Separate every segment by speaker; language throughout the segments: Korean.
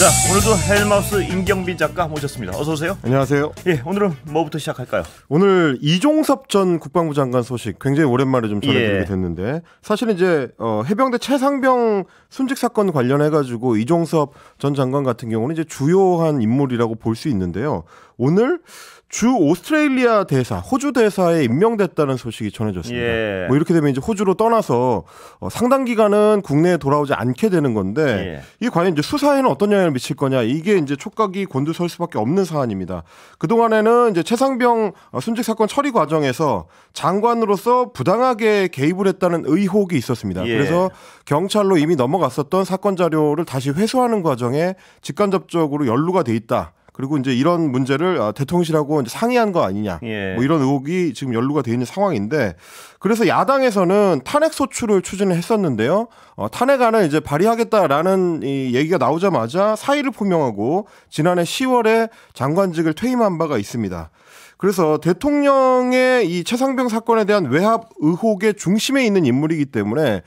Speaker 1: 자, 오늘도 헬마우스 임경빈 작가 모셨습니다. 어서 오세요.
Speaker 2: 안녕하세요.
Speaker 1: 예, 오늘은 뭐부터 시작할까요?
Speaker 2: 오늘 이종섭 전 국방부 장관 소식 굉장히 오랜만에 좀 전해드리게 됐는데 사실은 이제 해병대 최상병 순직 사건 관련해가지고 이종섭 전 장관 같은 경우는 이제 주요한 인물이라고 볼 수 있는데요. 오늘 주 오스트레일리아 대사, 호주 대사에 임명됐다는 소식이 전해졌습니다.
Speaker 1: 예.
Speaker 2: 뭐 이렇게 되면 이제 호주로 떠나서 상당 기간은 국내에 돌아오지 않게 되는 건데 이게 과연 이제 수사에는 어떤 영향을 미칠 거냐, 이게 이제 촉각이 곤두설 수밖에 없는 사안입니다. 그 동안에는 이제 최상병 순직 사건 처리 과정에서 장관으로서 부당하게 개입을 했다는 의혹이 있었습니다.
Speaker 1: 예.
Speaker 2: 그래서 경찰로 이미 넘어갔었던 사건 자료를 다시 회수하는 과정에 직간접적으로 연루가 돼 있다. 그리고 이제 이런 문제를 대통령실하고 이제 상의한 거 아니냐, 뭐 이런 의혹이 지금 연루가 돼 있는 상황인데, 그래서 야당에서는 탄핵 소추를 추진을 했었는데요. 탄핵안을 이제 발의하겠다라는 이 얘기가 나오자마자 사의를 표명하고 지난해 10월에 장관직을 퇴임한 바가 있습니다. 그래서 대통령의 이 최상병 사건에 대한 외압 의혹의 중심에 있는 인물이기 때문에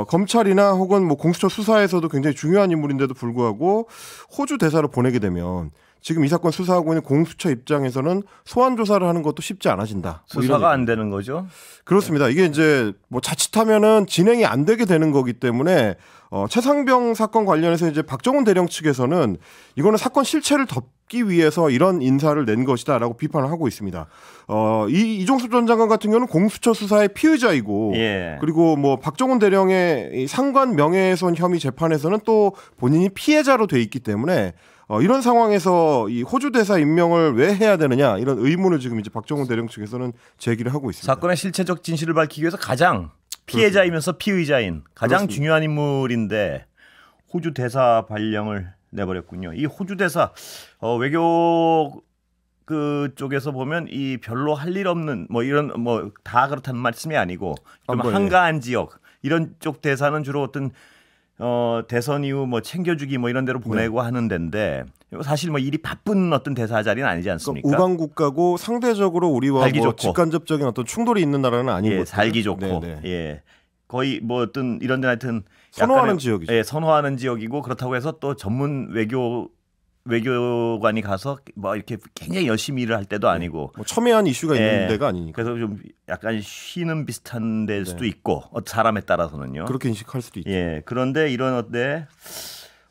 Speaker 2: 검찰이나 혹은 뭐 공수처 수사에서도 굉장히 중요한 인물인데도 불구하고 호주 대사를 보내게 되면 지금 이 사건 수사하고 있는 공수처 입장에서는 소환 조사를 하는 것도 쉽지 않아진다.
Speaker 1: 수사가 안 되는 거죠?
Speaker 2: 그렇습니다. 이게 이제 뭐 자칫하면은 진행이 안 되게 되는 거기 때문에 최상병 사건 관련해서 이제 박정훈 대령 측에서는 이거는 사건 실체를 덮기 위해서 이런 인사를 낸 것이다라고 비판을 하고 있습니다. 이종섭 전 장관 같은 경우는 공수처 수사의 피의자이고, 그리고 뭐 박정훈 대령의 상관 명예훼손 혐의 재판에서는 또 본인이 피해자로 돼 있기 때문에 이런 상황에서 이 호주 대사 임명을 왜 해야 되느냐, 이런 의문을 지금 이제 박정훈 대령 측에서는 제기를 하고 있습니다.
Speaker 1: 사건의 실체적 진실을 밝히기 위해서 가장 피해자이면서 피의자인 가장
Speaker 2: 그렇습니다.
Speaker 1: 중요한 인물인데 호주 대사 발령을 내버렸군요. 이 호주 대사 외교 그 쪽에서 보면 이 별로 할 일 없는 뭐 이런 뭐 다 그렇다는 말씀이 아니고 좀 한가한 지역, 이런 쪽 대사는 주로 어떤 대선 이후 뭐 챙겨주기 뭐 이런 데로 보내고 하는 데인데, 사실 뭐 일이 바쁜 어떤 대사 자리는 아니지 않습니까?
Speaker 2: 우방 국가고 상대적으로 우리와 뭐 직간접적인 어떤 충돌이 있는 나라는 아닌 거죠.
Speaker 1: 살기 좋고, 거의 뭐 어떤 이런 데 하여튼
Speaker 2: 선호하는 지역이죠.
Speaker 1: 선호하는 지역이고, 그렇다고 해서 또 전문 외교관이 가서 뭐 이렇게 굉장히 열심히 일을 할 때도 아니고,
Speaker 2: 뭐 첨예한 이슈가 있는 데가 아니니까.
Speaker 1: 그래서 좀 약간 쉬는 비슷한 데일 수도 있고, 사람에 따라서는요.
Speaker 2: 그렇게 인식할 수도 있죠.
Speaker 1: 그런데 이런 어때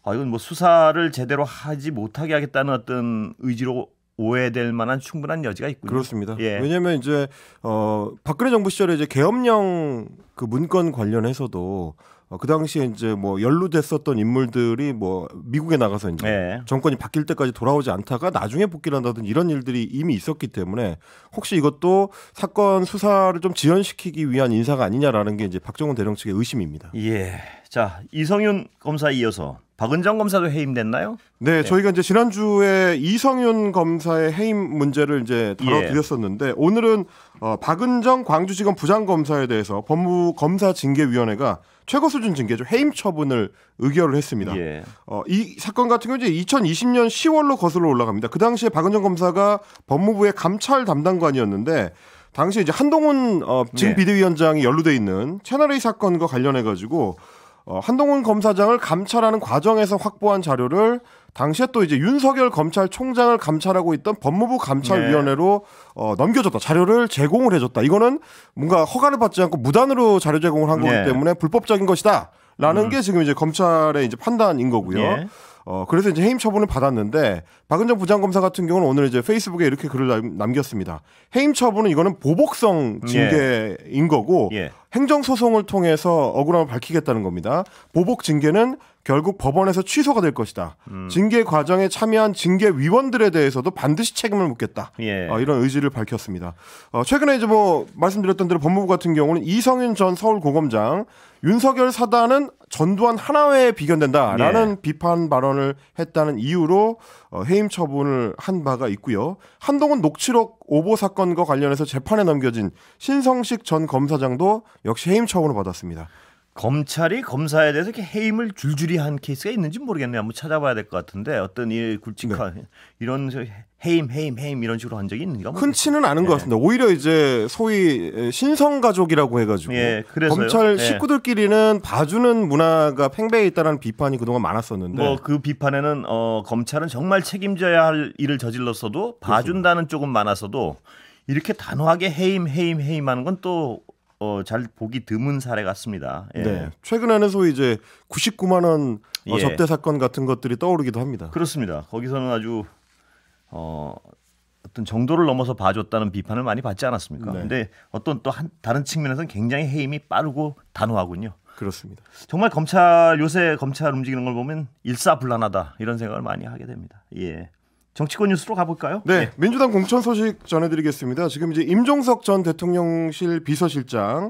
Speaker 1: 이건 뭐 수사를 제대로 하지 못하게 하겠다는 어떤 의지로 오해될 만한 충분한 여지가 있군요.
Speaker 2: 그렇습니다. 왜냐하면 이제 박근혜 정부 시절에 이제 계엄령 그 문건 관련해서도 그 당시에 이제 뭐 연루됐었던 인물들이 뭐 미국에 나가서 이제 정권이 바뀔 때까지 돌아오지 않다가 나중에 복귀를 한다든지 이런 일들이 이미 있었기 때문에 혹시 이것도 사건 수사를 좀 지연시키기 위한 인사가 아니냐라는 게 이제 박정훈 대령 측의 의심입니다.
Speaker 1: 자, 이성윤 검사에 이어서 박은정 검사도 해임됐나요?
Speaker 2: 네, 저희가 이제 지난주에 이성윤 검사의 해임 문제를 이제 다뤄드렸었는데, 오늘은 박은정 광주지검 부장검사에 대해서 법무부 검사징계위원회가 최고 수준 징계죠, 해임 처분을 의결을 했습니다. 이 사건 같은 경우 이제 2020년 10월로 거슬러 올라갑니다. 그 당시에 박은정 검사가 법무부의 감찰 담당관이었는데, 당시에 이제 한동훈 진 비대위원장이 연루돼 있는 채널A 사건과 관련해 가지고 한동훈 검사장을 감찰하는 과정에서 확보한 자료를 당시에 또 이제 윤석열 검찰총장을 감찰하고 있던 법무부 감찰위원회로 넘겨줬다. 자료를 제공을 해줬다. 이거는 뭔가 허가를 받지 않고 무단으로 자료 제공을 한 거기 때문에 불법적인 것이다라는 게 지금 이제 검찰의 이제 판단인 거고요. 그래서 이제 해임 처분을 받았는데, 박은정 부장검사 같은 경우는 오늘 이제 페이스북에 이렇게 글을 남겼습니다. 해임 처분은 이거는 보복성 징계인 거고 행정소송을 통해서 억울함을 밝히겠다는 겁니다. 보복 징계는 결국 법원에서 취소가 될 것이다. 징계 과정에 참여한 징계위원들에 대해서도 반드시 책임을 묻겠다. 이런 의지를 밝혔습니다. 최근에 이제 뭐 말씀드렸던 대로 법무부 같은 경우는 이성윤 전 서울고검장, 윤석열 사단은 전두환 하나회에 비견된다라는 비판 발언을 했다는 이유로 해임 처분을 한 바가 있고요. 한동훈 녹취록 오보 사건과 관련해서 재판에 넘겨진 신성식 전 검사장도 역시 해임 처분을 받았습니다.
Speaker 1: 검찰이 검사에 대해서 이렇게 해임을 줄줄이 한 케이스가 있는지 모르겠네요. 한번 찾아봐야 될 것 같은데 어떤 이 굵직한 이런 해임 이런 식으로 한 적이 있는가?
Speaker 2: 흔치는 않은 것 같습니다. 오히려 이제 소위 신성 가족이라고 해가지고 검찰 식구들끼리는 봐주는 문화가 팽배해 있다는 비판이 그동안 많았었는데
Speaker 1: 뭐 그 비판에는 검찰은 정말 책임져야 할 일을 저질렀어도 봐준다는 쪽은 많았어도 이렇게 단호하게 해임하는 건 또 잘 보기 드문 사례 같습니다. 예.
Speaker 2: 네. 최근에는 소위 이제 99만 원 접대 사건 같은 것들이 떠오르기도 합니다.
Speaker 1: 그렇습니다. 거기서는 아주 어떤 정도를 넘어서 봐줬다는 비판을 많이 받지 않았습니까? 그런데 어떤 또 다른 측면에서는 굉장히 해임이 빠르고 단호하군요.
Speaker 2: 그렇습니다.
Speaker 1: 정말 요새 검찰 움직이는 걸 보면 일사불란하다 이런 생각을 많이 하게 됩니다. 예. 정치권 뉴스로 가볼까요?
Speaker 2: 네, 예. 민주당 공천 소식 전해드리겠습니다. 지금 이제 임종석 전 대통령실 비서실장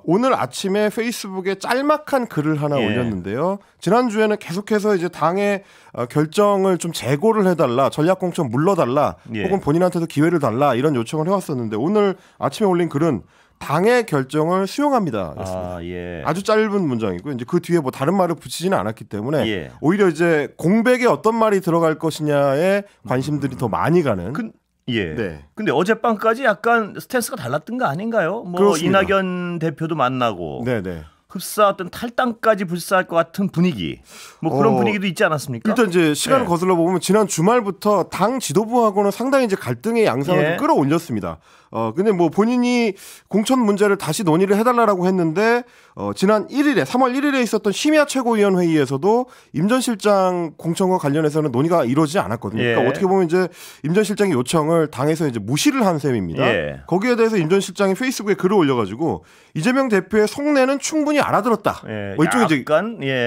Speaker 2: 오늘 아침에 페이스북에 짤막한 글을 하나 올렸는데요. 지난주에는 계속해서 이제 당의 결정을 좀 재고를 해달라, 전략공천 물러달라, 혹은 본인한테도 기회를 달라 이런 요청을 해왔었는데 오늘 아침에 올린 글은 당의 결정을 수용합니다. 아주 짧은 문장이고 이제 그 뒤에 뭐 다른 말을 붙이지는 않았기 때문에 오히려 이제 공백에 어떤 말이 들어갈 것이냐에 관심들이 더 많이 가는.
Speaker 1: 근데 어젯밤까지 약간 스탠스가 달랐던 거 아닌가요? 뭐 그렇습니다. 이낙연 대표도 만나고. 흡사 어떤 탈당까지 불사할 것 같은 분위기 뭐 그런 분위기도 있지 않았습니까?
Speaker 2: 일단 이제 시간을 거슬러 보면 지난 주말부터 당 지도부하고는 상당히 이제 갈등의 양상을 좀 끌어올렸습니다. 근데 뭐 본인이 공천 문제를 다시 논의를 해달라고 했는데 지난 1일에 3월 1일에 있었던 심야 최고위원 회의에서도 임 전 실장 공천과 관련해서는 논의가 이루어지지 않았거든요. 그러니까 어떻게 보면 이제 임 전 실장의 요청을 당에서 이제 무시를 한 셈입니다. 거기에 대해서 임 전 실장이 페이스북에 글을 올려가지고 이재명 대표의 속내는 충분히 알아들었다. 뭐 일종의 이제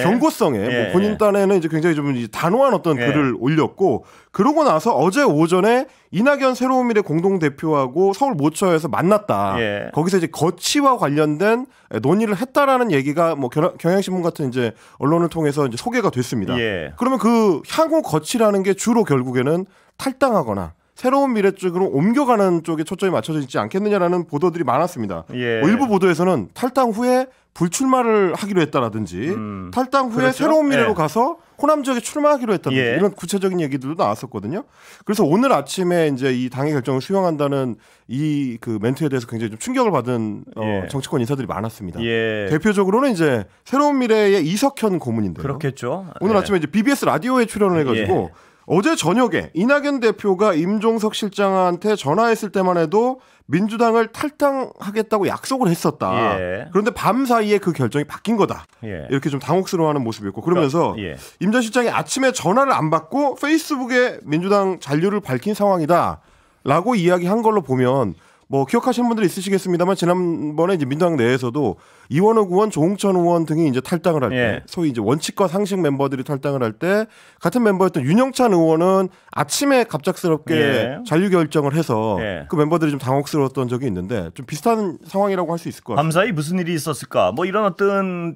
Speaker 2: 경고성에 뭐 본인 딴에는 이제 굉장히 좀 단호한 어떤 글을 올렸고 그러고 나서 어제 오전에 이낙연 새로운 미래 공동대표하고 서울 모처에서 만났다. 거기서 이제 거치와 관련된 논의를 했다라는 얘기가 뭐 경향신문 같은 이제 언론을 통해서 이제 소개가 됐습니다. 그러면 그 향후 거치라는 게 주로 결국에는 탈당하거나 새로운 미래 쪽으로 옮겨가는 쪽에 초점이 맞춰져 있지 않겠느냐라는 보도들이 많았습니다. 뭐 일부 보도에서는 탈당 후에 불출마를 하기로 했다라든지 탈당 후에 새로운 미래로 가서 호남 지역에 출마하기로 했다든지 이런 구체적인 얘기들도 나왔었거든요. 그래서 오늘 아침에 이제 이 당의 결정을 수용한다는 이 그 멘트에 대해서 굉장히 좀 충격을 받은 정치권 인사들이 많았습니다. 대표적으로는 이제 새로운 미래의 이석현 고문인데요.
Speaker 1: 그렇겠죠.
Speaker 2: 오늘 아침에 이제 BBS 라디오에 출연을 해가지고 어제 저녁에 이낙연 대표가 임종석 실장한테 전화했을 때만 해도 민주당을 탈당하겠다고 약속을 했었다. 그런데 밤 사이에 그 결정이 바뀐 거다. 이렇게 좀 당혹스러워하는 모습이었고 그러면서 임 전 실장이 아침에 전화를 안 받고 페이스북에 민주당 잔류를 밝힌 상황이다라고 이야기한 걸로 보면 뭐 기억하시는 분들이 있으시겠습니다만 지난번에 이제 민주당 내에서도 이원욱 의원, 조홍천 의원 등이 이제 탈당을 할 때 소위 이제 원칙과 상식 멤버들이 탈당을 할 때 같은 멤버였던 윤영찬 의원은 아침에 갑작스럽게 잔류 결정을 해서 그 멤버들이 좀 당혹스러웠던 적이 있는데 좀 비슷한 상황이라고 할 수 있을 것 같아요.
Speaker 1: 밤사이 무슨 일이 있었을까? 뭐 이런 어떤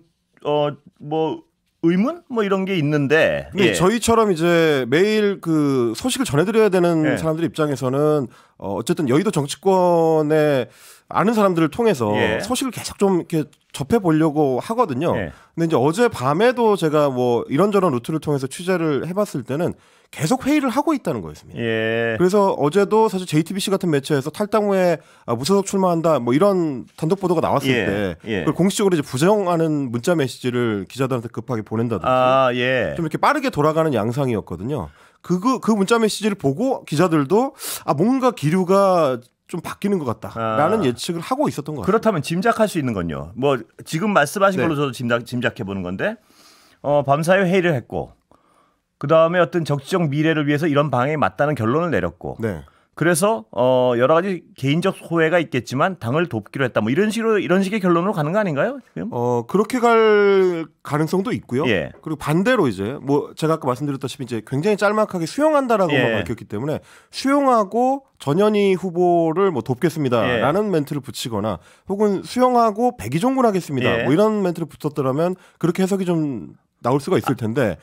Speaker 1: 뭐 의문 뭐 이런 게 있는데
Speaker 2: 저희처럼 이제 매일 그 소식을 전해드려야 되는 사람들 입장에서는 어쨌든 여의도 정치권에 아는 사람들을 통해서 소식을 계속 좀 이렇게 접해 보려고 하거든요. 근데 이제 어제 밤에도 제가 뭐 이런저런 루트를 통해서 취재를 해봤을 때는 계속 회의를 하고 있다는 거였습니다. 그래서 어제도 사실 JTBC 같은 매체에서 탈당 후에 무소속 출마한다 뭐 이런 단독 보도가 나왔을 때 그걸 공식적으로 이제 부정하는 문자 메시지를 기자들한테 급하게 보낸다든지 좀 이렇게 빠르게 돌아가는 양상이었거든요. 그 문자 메시지를 보고 기자들도 뭔가 기류가 좀 바뀌는 것 같다라는 예측을 하고 있었던 것 같아요.
Speaker 1: 그렇다면 짐작할 수 있는 건요. 뭐 지금 말씀하신 걸로 저도 짐작해 보는 건데 밤사이 회의를 했고 그 다음에 어떤 정치적 미래를 위해서 이런 방향이 맞다는 결론을 내렸고 그래서 여러 가지 개인적 소회가 있겠지만 당을 돕기로 했다. 뭐 이런 식의 결론으로 가는 거 아닌가요? 지금?
Speaker 2: 그렇게 갈 가능성도 있고요. 그리고 반대로 이제 뭐 제가 아까 말씀드렸다시피 이제 굉장히 짤막하게 수용한다라고만 밝혔기 때문에 수용하고 전현희 후보를 뭐 돕겠습니다라는 멘트를 붙이거나 혹은 수용하고 백의종군 하겠습니다. 뭐 이런 멘트를 붙었더라면 그렇게 해석이 좀 나올 수가 있을 텐데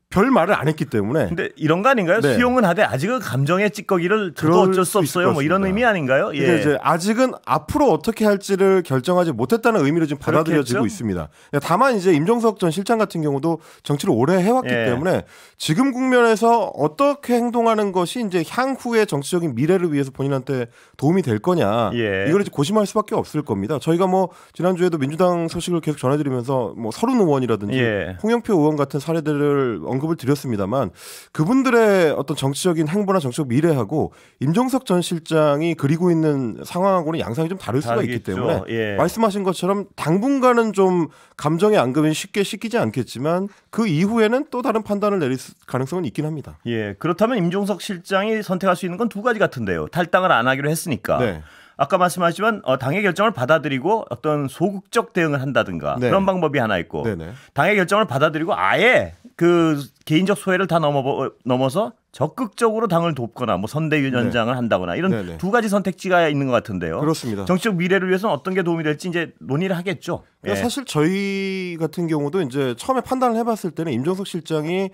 Speaker 2: 별 말을 안 했기 때문에.
Speaker 1: 근데 이런 거 아닌가요?
Speaker 2: 네.
Speaker 1: 수용은 하되 아직은 감정의 찌꺼기를 저도 어쩔 수 없어요. 뭐 이런 의미 아닌가요?
Speaker 2: 예. 이제 아직은 앞으로 어떻게 할지를 결정하지 못했다는 의미로 지금 받아들여지고
Speaker 1: 그렇겠죠?
Speaker 2: 있습니다. 다만 이제 임종석 전 실장 같은 경우도 정치를 오래 해왔기
Speaker 1: 예.
Speaker 2: 때문에 지금 국면에서 어떻게 행동하는 것이 이제 향후의 정치적인 미래를 위해서 본인한테 도움이 될 거냐.
Speaker 1: 예.
Speaker 2: 이걸 이제 고심할 수밖에 없을 겁니다. 저희가 뭐 지난주에도 민주당 소식을 계속 전해드리면서 뭐 서른 의원이라든지
Speaker 1: 예.
Speaker 2: 홍영표 의원 같은 사례들을 언급을 드렸습니다만 그분들의 어떤 정치적인 행보나 정치적 미래하고 임종석 전 실장이 그리고 있는 상황하고는 양상이 좀 다를 수가
Speaker 1: 다르겠죠.
Speaker 2: 있기 때문에
Speaker 1: 예.
Speaker 2: 말씀하신 것처럼 당분간은 좀 감정의 앙금이 쉽게 씻기지 않겠지만 그 이후에는 또 다른 판단을 내릴 가능성은 있긴 합니다.
Speaker 1: 예. 그렇다면 임종석 실장이 선택할 수 있는 건 두 가지 같은데요. 탈당을 안 하기로 했으니까.
Speaker 2: 네.
Speaker 1: 아까 말씀하셨지만 당의 결정을 받아들이고 어떤 소극적 대응을 한다든가
Speaker 2: 네.
Speaker 1: 그런 방법이 하나 있고
Speaker 2: 네네.
Speaker 1: 당의 결정을 받아들이고 아예 그 개인적 소외를 다 넘어서 적극적으로 당을 돕거나 뭐 선대위원장을 한다거나 이런
Speaker 2: 네네.
Speaker 1: 두 가지 선택지가 있는 것 같은데요.
Speaker 2: 그렇습니다.
Speaker 1: 정치적 미래를 위해서는 어떤 게 도움이 될지 이제 논의를 하겠죠. 예.
Speaker 2: 사실 저희 같은 경우도 이제 처음에 판단을 해봤을 때는 임종석 실장이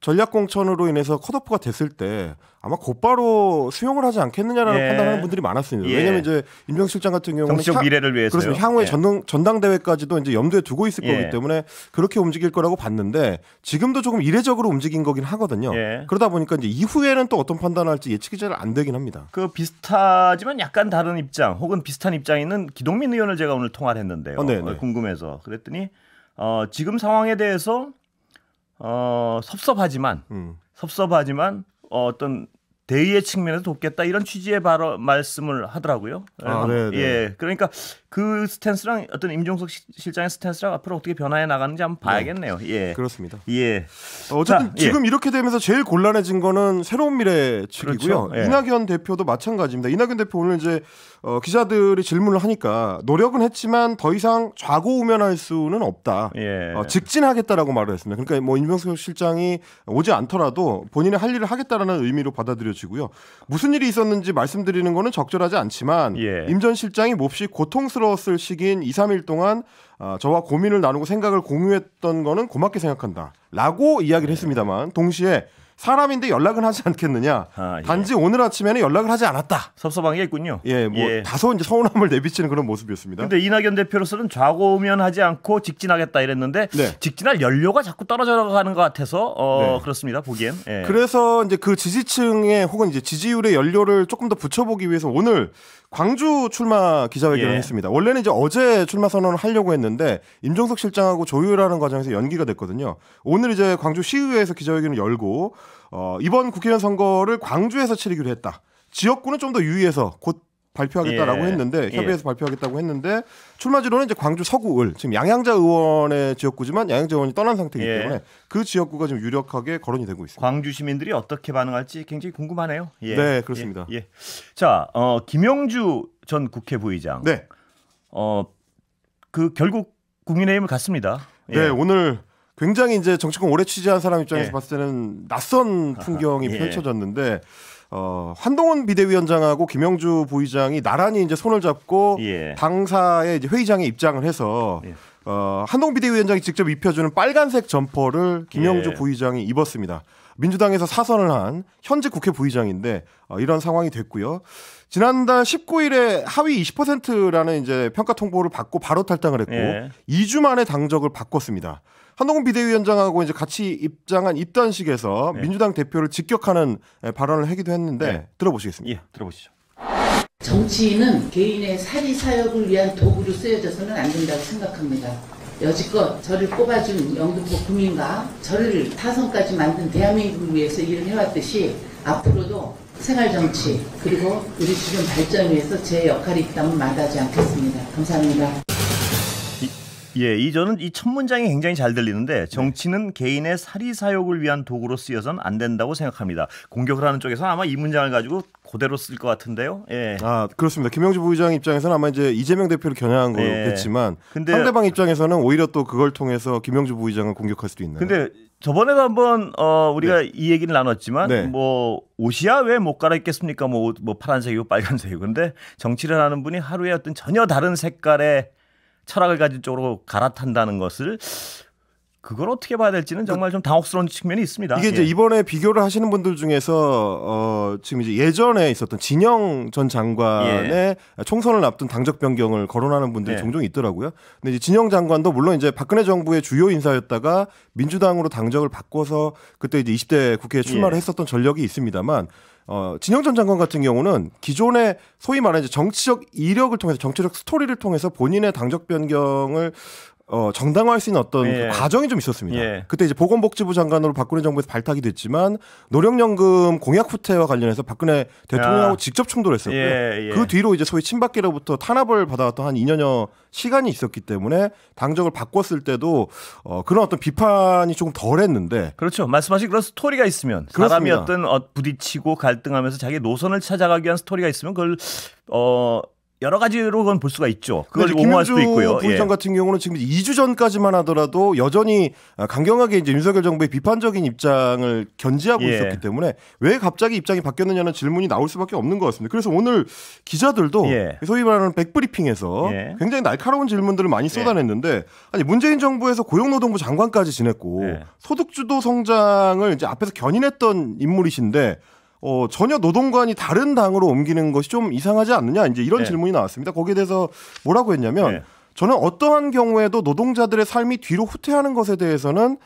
Speaker 2: 전략공천으로 인해서 컷오프가 됐을 때 아마 곧바로 수용을 하지 않겠느냐라는
Speaker 1: 예.
Speaker 2: 판단하는 분들이 많았습니다.
Speaker 1: 예.
Speaker 2: 왜냐하면 이제 임종석 실장 같은 경우는
Speaker 1: 정치적 미래를 위해서요.
Speaker 2: 그렇습니다. 향후에
Speaker 1: 예.
Speaker 2: 전당대회까지도 이제 염두에 두고 있을
Speaker 1: 예.
Speaker 2: 거기 때문에 그렇게 움직일 거라고 봤는데 지금도 조금 이례적으로 움직인 거긴 하거든요.
Speaker 1: 예.
Speaker 2: 그러다 보니까 이제 이후에는 또 어떤 판단을 할지 예측이 잘 안 되긴 합니다.
Speaker 1: 그 비슷하지만 약간 다른 입장 혹은 비슷한 입장에 있는 기동민 의원을 제가 오늘 통화를 했는데요. 궁금해서 그랬더니 지금 상황에 대해서 섭섭하지만 어떤 대의의 측면에서 돕겠다 이런 취지의 바로 말씀을 하더라고요. 예, 그러니까 그 스탠스랑 어떤 임종석 실장의 스탠스랑 앞으로 어떻게 변화해 나가는지 한번 봐야겠네요. 예,
Speaker 2: 그렇습니다.
Speaker 1: 예.
Speaker 2: 어쨌든
Speaker 1: 자,
Speaker 2: 지금 이렇게 되면서 제일 곤란해진 거는 새로운 미래 측이고요.
Speaker 1: 그렇죠. 예.
Speaker 2: 이낙연 대표도 마찬가지입니다. 이낙연 대표 오늘 이제 기자들이 질문을 하니까 노력은 했지만 더 이상 좌고우면할 수는 없다.
Speaker 1: 예.
Speaker 2: 직진하겠다라고 말을 했습니다. 그러니까 뭐 임종석 실장이 오지 않더라도 본인의 할 일을 하겠다라는 의미로 받아들여지고요. 무슨 일이 있었는지 말씀드리는 거는 적절하지 않지만
Speaker 1: 예.
Speaker 2: 임 전 실장이 몹시 고통스러웠을 시기인 2, 3일 동안 저와 고민을 나누고 생각을 공유했던 거는 고맙게 생각한다 라고 이야기를 했습니다만 동시에 사람인데 연락은 하지 않겠느냐.
Speaker 1: 예.
Speaker 2: 단지 오늘 아침에는 연락을 하지 않았다.
Speaker 1: 섭섭한 게 있군요.
Speaker 2: 예, 뭐 다소 이제 서운함을 내비치는 그런 모습이었습니다.
Speaker 1: 근데 이낙연 대표로서는 좌고우면하지 않고 직진하겠다 이랬는데
Speaker 2: 네.
Speaker 1: 직진할 연료가 자꾸 떨어져 가는 것 같아서
Speaker 2: 네.
Speaker 1: 그렇습니다. 보기엔. 예.
Speaker 2: 그래서 이제 그 지지층의 혹은 이제 지지율의 연료를 조금 더 붙여보기 위해서 오늘 광주 출마 기자회견을
Speaker 1: 예.
Speaker 2: 했습니다. 원래는 이제 어제 출마 선언을 하려고 했는데 임종석 실장하고 조율하는 과정에서 연기가 됐거든요. 오늘 이제 광주 시의회에서 기자회견을 열고 이번 국회의원 선거를 광주에서 치르기로 했다. 지역구는 좀 더 유의해서 곧 발표하겠다라고 했는데 협의해서 발표하겠다고 했는데 출마지로는 이제 광주 서구을 지금 양양자 의원의 지역구지만 양양자 의원이 떠난 상태이기 때문에 그 지역구가 지금 유력하게 거론이 되고 있습니다.
Speaker 1: 광주 시민들이 어떻게 반응할지 굉장히 궁금하네요. 예.
Speaker 2: 네, 그렇습니다.
Speaker 1: 예. 자, 김영주 전 국회 부의장.
Speaker 2: 네.
Speaker 1: 그 결국 국민의힘을 갔습니다. 예.
Speaker 2: 네, 오늘 굉장히 이제 정치권 오래 취재한 사람 입장에서
Speaker 1: 예.
Speaker 2: 봤을 때는 낯선 풍경이
Speaker 1: 예.
Speaker 2: 펼쳐졌는데 한동훈 비대위원장하고 김영주 부의장이 나란히 이제 손을 잡고
Speaker 1: 예.
Speaker 2: 당사의 이제 회의장에 입장을 해서
Speaker 1: 예.
Speaker 2: 한동훈 비대위원장이 직접 입혀주는 빨간색 점퍼를 김영주
Speaker 1: 예.
Speaker 2: 부의장이 입었습니다. 민주당에서 사선을 한 현직 국회 부의장인데 이런 상황이 됐고요. 지난달 19일에 하위 20%라는 이제 평가 통보를 받고 바로 탈당을 했고
Speaker 1: 예.
Speaker 2: 2주 만에 당적을 바꿨습니다. 한동훈 비대위원장하고 이제 같이 입장한 입단식에서 민주당 대표를 직격하는 발언을 하기도 했는데 들어보시겠습니다.
Speaker 1: 예, 들어보시죠.
Speaker 3: 정치인은 개인의 사리 사욕을 위한 도구로 쓰여져서는 안 된다고 생각합니다. 여지껏 저를 뽑아준 영등포 국민과 저를 타선까지 만든 대한민국을 위해서 일을 해왔듯이 앞으로도 생활정치 그리고 우리 주변 발전을 위해서 제 역할이 있다면 마다하지 않겠습니다. 감사합니다.
Speaker 1: 저는 이 첫 문장이 굉장히 잘 들리는데 정치는 개인의 사리 사욕을 위한 도구로 쓰여서는 안 된다고 생각합니다. 공격을 하는 쪽에서 아마 이 문장을 가지고 그대로 쓸 것 같은데요. 예.
Speaker 2: 그렇습니다. 김영주 부의장 입장에서는 아마 이제 이재명 대표를 겨냥한 거겠지만
Speaker 1: 근데
Speaker 2: 상대방 입장에서는 오히려 또 그걸 통해서 김영주 부의장을 공격할 수도 있나요?
Speaker 1: 근데 저번에도 한번 우리가 이 얘기를 나눴지만 뭐 옷이야 왜 못 갈아입겠습니까? 뭐 파란색이고 빨간색이고. 근데 정치를 하는 분이 하루에 어떤 전혀 다른 색깔의 철학을 가진 쪽으로 갈아탄다는 것을 그걸 어떻게 봐야 될지는 정말 좀 당혹스러운 측면이 있습니다.
Speaker 2: 이게 이제 이번에 비교를 하시는 분들 중에서 지금 이제 예전에 있었던 진영 전 장관의 총선을 앞둔 당적 변경을 거론하는 분들이 종종 있더라고요. 근데 이제 진영 장관도 물론 이제 박근혜 정부의 주요 인사였다가 민주당으로 당적을 바꿔서 그때 이제 20대 국회에 출마를 했었던 전력이 있습니다만 진영 전 장관 같은 경우는 기존의 소위 말하는 이제 정치적 이력을 통해서 정치적 스토리를 통해서 본인의 당적 변경을 정당화할 수 있는 어떤 그 과정이 좀 있었습니다. 그때 이제 보건복지부 장관으로 박근혜 정부에서 발탁이 됐지만 노령연금 공약 후퇴와 관련해서 박근혜 대통령하고 직접 충돌했었고요. 그 뒤로 이제 소위 친박계로부터 탄압을 받아왔던 한 2년여 시간이 있었기 때문에 당적을 바꿨을 때도 그런 어떤 비판이 조금 덜했는데
Speaker 1: 그렇죠. 말씀하신 그런 스토리가 있으면 사람이 어떤 부딪히고 갈등하면서 자기 노선을 찾아가기 위한 스토리가 있으면 그걸 여러 가지로 그건 볼 수가 있죠. 그걸 옹호할 수도 있고요.
Speaker 2: 부의장 같은 경우는 지금 2주 전까지만 하더라도 여전히 강경하게 이제 윤석열 정부의 비판적인 입장을 견지하고 있었기 때문에 왜 갑자기 입장이 바뀌었느냐는 질문이 나올 수밖에 없는 것 같습니다. 그래서 오늘 기자들도 소위 말하는 백브리핑에서 굉장히 날카로운 질문들을 많이 쏟아냈는데 아니 문재인 정부에서 고용노동부 장관까지 지냈고 소득주도 성장을 이제 앞에서 견인했던 인물이신데 전혀 노동관이 다른 당으로 옮기는 것이 좀 이상하지 않느냐 이제 이런 질문이 나왔습니다. 거기에 대해서 뭐라고 했냐면 저는 어떠한 경우에도 노동자들의 삶이 뒤로 후퇴하는 것에 대해서는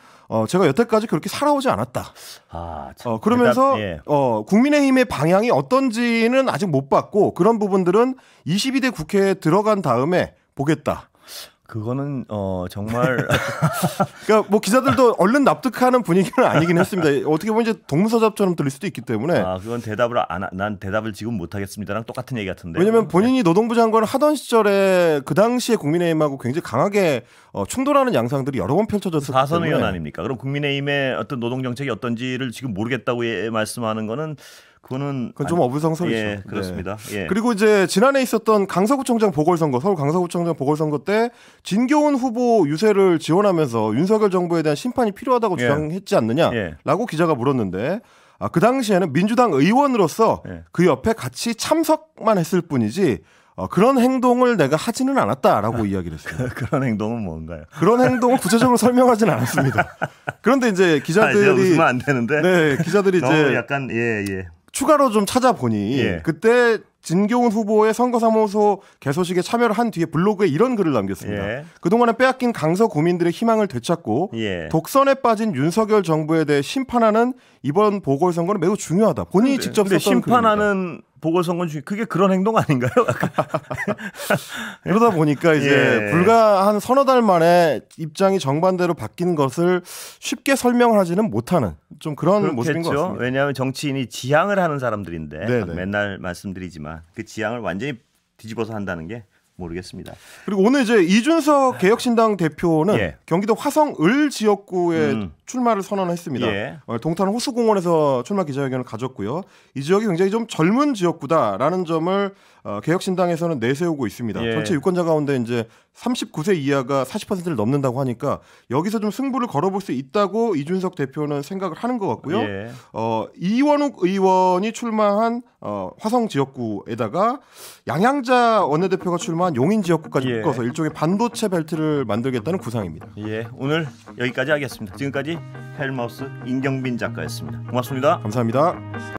Speaker 2: 제가 여태까지 그렇게 살아오지 않았다. 그러면서 국민의힘의 방향이 어떤지는 아직 못 봤고 그런 부분들은 22대 국회에 들어간 다음에 보겠다.
Speaker 1: 그거는 정말
Speaker 2: 그러니까 뭐 기자들도 얼른 납득하는 분위기는 아니긴 했습니다. 어떻게 보면 이제 동문서답처럼 들릴 수도 있기 때문에
Speaker 1: 그건 난 대답을 지금 못 하겠습니다랑 똑같은 얘기 같은데.
Speaker 2: 왜냐하면 본인이 노동부 장관을 하던 시절에 그 당시에 국민의힘하고 굉장히 강하게 충돌하는 양상들이 여러 번 펼쳐졌었기 때문에.
Speaker 1: 사선 의원 아닙니까? 그럼 국민의힘의 어떤 노동 정책이 어떤지를 지금 모르겠다고 말씀하는 거는. 그건
Speaker 2: 좀 어불성설이죠.
Speaker 1: 그렇습니다.
Speaker 2: 그리고 이제 지난해 있었던 강서구청장 보궐선거, 서울 강서구청장 보궐선거 때 진교훈 후보 유세를 지원하면서 윤석열 정부에 대한 심판이 필요하다고 주장했지 않느냐라고 기자가 물었는데 그 당시에는 민주당 의원으로서 그 옆에 같이 참석만 했을 뿐이지 그런 행동을 내가 하지는 않았다라고 이야기를 했어요.
Speaker 1: 그런 행동은 뭔가요?
Speaker 2: 그런 행동을 구체적으로 설명하지는 않았습니다. 그런데 이제 기자들이
Speaker 1: 웃으면 안 되는데.
Speaker 2: 기자들이 이제
Speaker 1: 약간
Speaker 2: 추가로 좀 찾아보니 그때 진교훈 후보의 선거사무소 개소식에 참여를 한 뒤에 블로그에 이런 글을 남겼습니다. 그동안에 빼앗긴 강서구민들의 희망을 되찾고 독선에 빠진 윤석열 정부에 대해 심판하는 이번 보궐선거는 매우 중요하다. 본인이 직접 썼던
Speaker 1: 심판하는
Speaker 2: 글입니다.
Speaker 1: 보궐선거 중에 그게 그런 행동 아닌가요?
Speaker 2: 그러다 보니까 이제 불과 한 서너 달 만에 입장이 정반대로 바뀐 것을 쉽게 설명을 하지는 못하는 좀 그런 모습인 것 같습니다.
Speaker 1: 왜냐하면 정치인이 지향을 하는 사람들인데 맨날 말씀드리지만 그 지향을 완전히 뒤집어서 한다는 게 모르겠습니다.
Speaker 2: 그리고 오늘 이제 이준석 개혁신당 대표는 경기도 화성 을 지역구에 출마를 선언했습니다. 동탄 호수공원에서 출마 기자회견을 가졌고요. 이 지역이 굉장히 좀 젊은 지역구다라는 점을 개혁신당에서는 내세우고 있습니다. 전체 유권자 가운데 이제 39세 이하가 40%를 넘는다고 하니까 여기서 좀 승부를 걸어볼 수 있다고 이준석 대표는 생각을 하는 것 같고요. 이원욱 의원이 출마한 화성 지역구에다가 양양자 원내대표가 출마한 용인 지역구까지 묶어서 일종의 반도체 벨트를 만들겠다는 구상입니다.
Speaker 1: 오늘 여기까지 하겠습니다. 지금까지 헬마우스 임경빈 작가였습니다. 고맙습니다.
Speaker 2: 감사합니다.